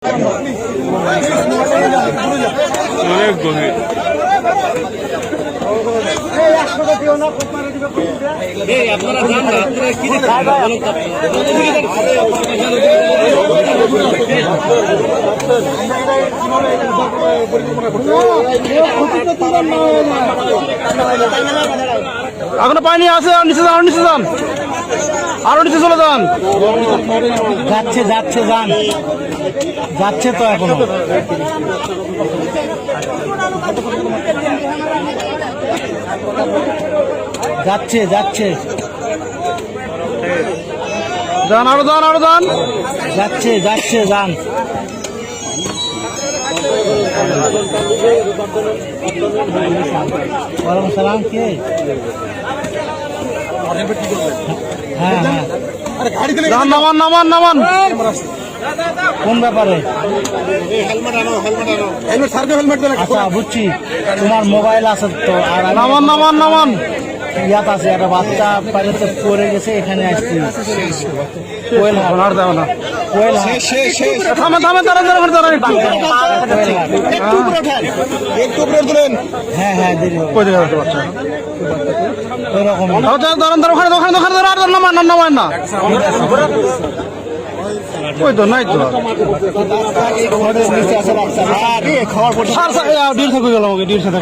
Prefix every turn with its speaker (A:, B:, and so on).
A: অনেক গভীর। আপনারা জান না, আপনারা কি এখনো পানি আছে, আর নিচে যান, আরো নিচে যান, আরো নিচে চলে যান।
B: যাচ্ছে যাচ্ছে যান, যাচ্ছে তো এখনো। যাচ্ছে যাচ্ছে,
A: যান, আরো যান, আরো যান।
B: যাচ্ছে যাচ্ছে যান। ওয়ালাইকুম সালাম। কে? হ্যাঁ হ্যাঁ,
A: যান, নামান নামান নামান।
B: কোন ব্যাপারে? আচ্ছা বুঝছি, তোমার মোবাইল আছে তো। আর
A: নামান নামান নামান।
B: ইয়াত আছে, একটা বাচ্চা পানিতে পড়ে গেছে, এখানে আসছি।
A: আর যাও না,
B: কোয়েল
A: থামে থামে, দাঁড়ান দাঁড়ান দাঁড়ান।
B: হ্যাঁ হ্যাঁ, দেরি হবে।
A: কই জায়গা বাচ্চা?
B: ওইরকম
A: দাঁড়ান দাঁড়ান, ওখানে ওখানে ওখানে দাঁড়ান, নামান না, নামান না। ওই তো নাই তো,
B: নিচে আছে বাচ্চা।
A: ডিল থেকে গেল আমাকে, ডিল সাথে